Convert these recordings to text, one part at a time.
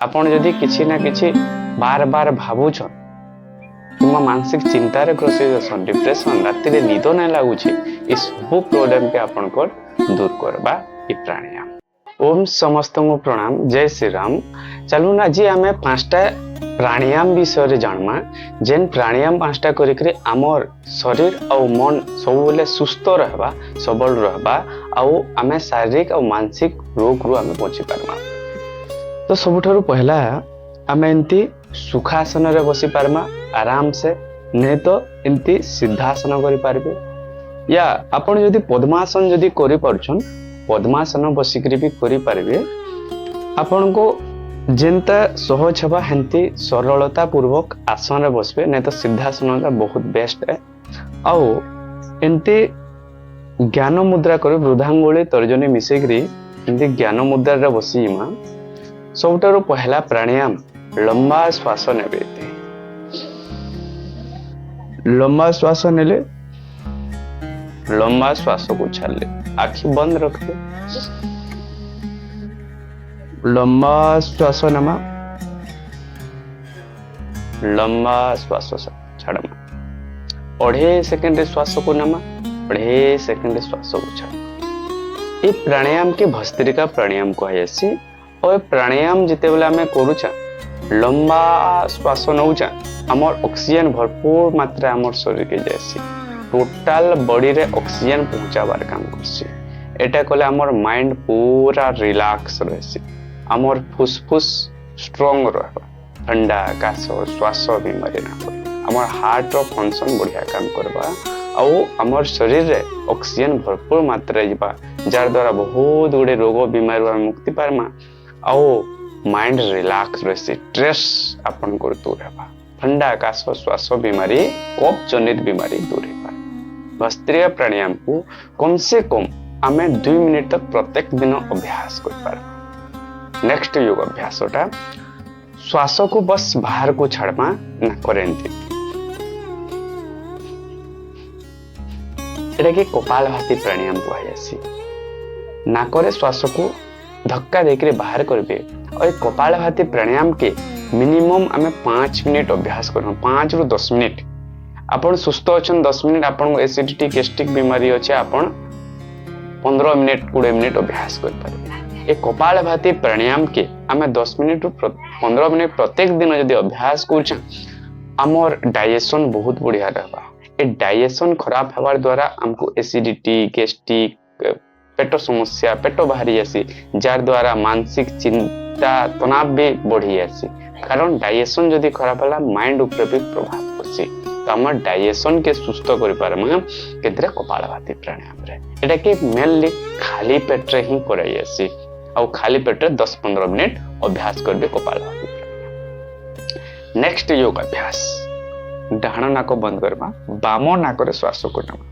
आपण जदि किछि ना किछि बार बार भावुछन किंवा मानसिक चिंतार ग्रसित डिप्रेशन राति रे निद ना लागुछि ई सब प्रॉब्लम के आपण को दूर करबा ई प्राणायाम। ओम समस्त को प्रणाम, जय श्री राम। चलू ना जी आमे पांचटा प्राणायाम विषय जानमा जेन प्राणायाम पांचटा करिकरी आमर शरीर और मन सब बेले सुस्थ रहबा, सबल रहबा आउ आमे शारीरिक और मानसिक रोग रु आमे बची पारमा। तो सबुठारु पहला आमे एंती सुखासन रे बसी पारमा आराम से, नहीं तो एंती सिद्धासन करि पारबे, या आपण जदि पद्मासन जदि करि परछन पद्मासन बसिकरी भी करि पारबे। आपण को जेनता सहज हवा हेंती सरलता पूर्वक आसन रे बसबे, नहीं तो सिद्धासन बहुत बेस्ट है। आउ एंती ज्ञान मुद्रा कर वृद्धांगुली तर्जनी मिसेकरी एंती ज्ञान मुद्रा रे बसीमा। सबुठारु पहला प्राणायाम लंबा श्वास नेबे। लंबा श्वास नेले, लंबा श्वास को छाड़ले, आखि बंद रखते, लंबा श्वास नमा, लंबा श्वास छाड़मा, 2.5 सेकंड श्वास को नमा, 2.5 सेकंड श्वास को छाड़। ये प्राणायाम के भस्त्रिका प्राणायाम कहुसी। और प्राणायाम जिते बेला आमे करूचा लंबा श्वास नौचा हमर ऑक्सीजन भरपूर मात्रा हमर शरीर के जासी, टोटल बॉडी रे ऑक्सीजन पहुंचाबार काम करसी। एटा कले हमर माइंड पूरा रिलैक्स रहसी, हमर फुसफुस स्ट्रांग रहबा, ठंडा काश श्वास बीमारी ना हो, हमर हार्ट रो फंक्शन बढ़िया काम करबा आउ हमर शरीर रे ऑक्सीजन भरपूर मात्रा जिबा, जार द्वारा बहुत गुडे रोग बीमारी मुक्ति पारमा आउ माइंड रिलैक्स रहसी, स्ट्रेस अपन को दूर रहबा, ठंडा काश श्वास बीमारी कफ जनित बीमारी दूर हेबा। भस्त्रिका प्राणायाम को कम से कम आमे 2 मिनिट तक प्रत्येक दिन अभ्यास कर पार। नेक्स्ट योग अभ्यासटा श्वास को बस बाहर को छाड़मा ना करेंती। एटा के कपालभाति प्राणायाम कहासी। नाकरे श्वास को धक्का देकर बाहर करबे और कपालभाति प्राणायाम के मिनिमम आमे 5 मिनिट अभ्यास करबा, 5 रु 10 मिनिट। आपण सुस्थ अछन 10 मिनिट, आपण एसिडिटी गैस्ट्रिक बीमारी अछि आपण 15 मिनिट 20 मिनिट अभ्यास कर पारे। ए कपालभाति प्राणायाम के आमे 10 मिनिट रु 15 मिनिट प्रत्येक दिन यदि अभ्यास करछन हमर डाइजेशन बहुत बढ़िया रहबा। ए डाइजेशन खराब हवार द्वारा हमको एसिडिटी गैस्ट्रिक पेट समस्या, पेट बाहरी आसी, जार द्वारा मानसिक चिंता तनाव भी बढ़ी आसी। कारण डाइजेशन जदि खराब होला माइंड ऊपर भी प्रभाव पड़सी। तो हमर डाइजेशन के सुस्थ करि पारमा केतरे कपालभाति प्राणायाम रे। एटा के मेनली खाली पेट रे ही कराई आसी और खाली पेट रे 10-15 मिनिट अभ्यास करबे कपालभाति प्राणायाम। नेक्स्ट योग अभ्यास डाहाण नाक बंद करबा, बाम नाक रे श्वास को नमा,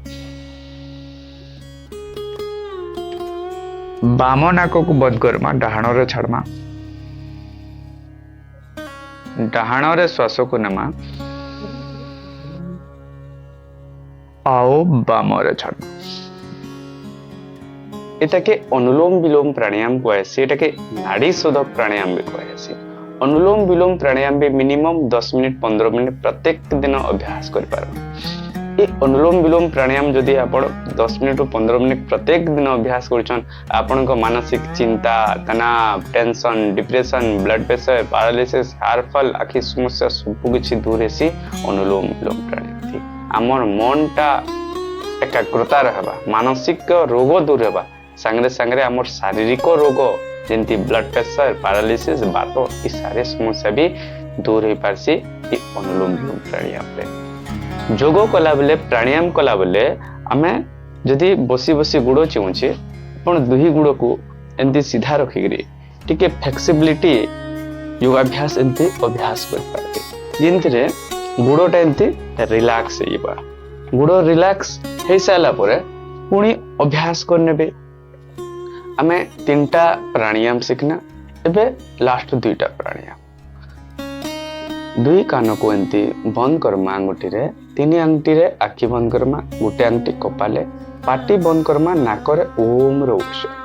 बाम नाक को बंद करमा, डाहाण रे छाड़मा, डाहाण रे श्वास को नमा आओ बाम रे छाड़मा। एटा के अनुलोम विलोम प्राणायाम कहेसी। एटा के नाड़ी शोधक प्राणायाम भी कहेसी। अनुलोम विलोम प्राणायाम भी मिनिमम 10 मिनिट 15 मिनिट प्रत्येक दिन अभ्यास कर पारबा। ए अनुलोम विलोम प्राणायाम जदि आपण 10 मिनिट 15 मिनिट प्रत्येक दिन अभ्यास करछन, आपण को मानसिक चिंता, तनाव, tension, depression, blood pressure, paralysis, heart fall, आखि समस्या सब किछि दूर हेसी अनुलोम विलोम प्राणायाम थी। हमर मनटा एकाग्रता रहबा, मानसिक रोग दूर हेबा, संगे संगे हमर शारीरिक रोग जेंति ब्लड प्रेशर, पैरालिसिस, बात ई सारे समस्या भी दूर हो पारसी ई अनुलोम विलोम प्राणायाम रे। जोग कला बेले प्राणायाम कला बेले आमे जदि बसी बसी गुड़ चिउछे आपण दुही गुड़ को एंती सीधा रखिकरी टिके फ्लेक्सिबिलिटी योगाभ्यास एंती अभ्यास कर पारबे, जेंति रे गुड़टा एंती रिलैक्स हेबा। गुड़ रिलैक्स हे साला परे पुणी अभ्यास करनेबे। आमे 3टा प्राणायाम सिखना, एबे लास्ट 2टा प्राणायाम। 2 कान को एंती बंद करमा, अंगुठी रे 3 आंगुठी रे आखि बंद करमा, गोटे आंगुठी कपाले, पाटी बंद करमा, नाकरे ओम रो उच्चारण।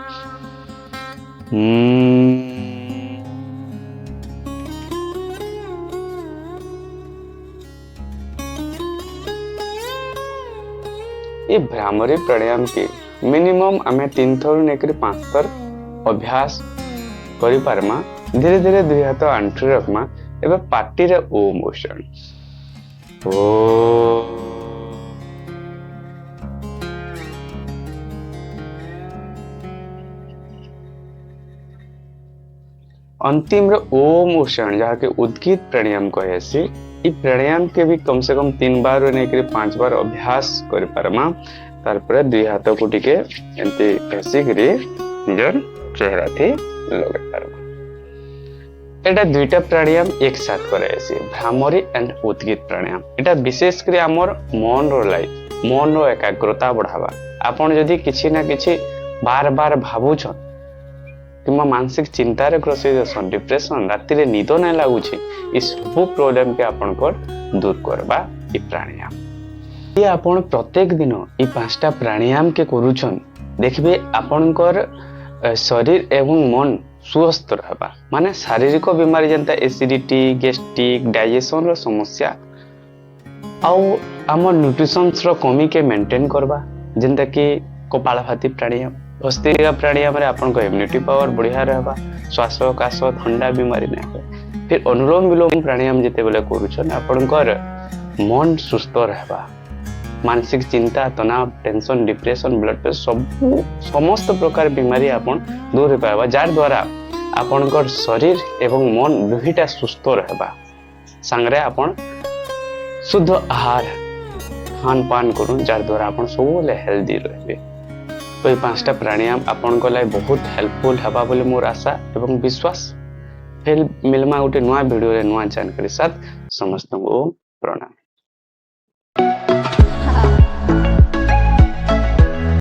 ये भ्रामरी प्राणायाम के मिनिमम आमे 3 थर नेकर 5 थर अभ्यास करि पारमा। धीरे धीरे दुई हाथ आंठू रखमा एवं पार्टी रे ओम उच्चारण ओ अंतिम रे ओम उच्चारण जहाँ के उद्गीत प्राणायाम कहेसी। इ प्राणायाम के भी कम से कम 3 बार नहीं 5 बार अभ्यास कर पारमा। तार पर दुई हाथ को टिके एंती घसी करी निजर चेहरा थी लगे पारमा। एटा दुईटा प्राणायाम एक साथ कराएसी भ्रामरी एंड उद्गीत प्राणायाम। एटा विशेष करी हमर मन रो लाइफ मन रो एकाग्रता बढ़ावा। आपण जदी किछि ना किछि बार बार भाबुछन किंवा मानसिक चिंता रे ग्रसित असन डिप्रेशन राति रे निद नै लागुछि इ सब प्रॉब्लम के आपण को दूर करबा इ प्राणायाम। ये आपण प्रत्येक दिन इ 5टा प्राणायाम के करूछन देखबे आपनकर शरीर एवं मन स्वस्थ रहबा। माने शारीरिक बीमारी जंता एसिडिटी गैस्ट्रिक डाइजेशन रो समस्या आउ आम न्यूट्रिशन रो कमी के मेंटेन करबा। जंता कि कपालभाति प्राणायाम भस्त्रिका प्राणायाम रे आपन को इम्यूनिटी पावर बढ़िया रहबा। श्वास काश ठंडा बीमारी नै हो। फिर अनुलोम विलोम प्राणायाम जते बेले करूछन आपनकर मन सुस्थ रहबा। मानसिक चिंता तनाव टेंशन डिप्रेशन ब्लड प्रेशर सब समस्त प्रकार बीमारी आपन दूर हो पाबा। जार द्वारा आपनकर शरीर एवं मन दुहिटा सुस्थ रहबा। संगरे आपन शुद्ध आहार खान पान करूँ जार द्वारा आपन सब हेल्दी रहबे। तो ये 5टा प्राणायाम आपन को लाइ बहुत हेल्पफुल हबा बोले मोर आशा एवं विश्वास। फिर मिलमा गोटे नुआ वीडियो रे नुआ जानकारी साथ समस्त को प्रणाम।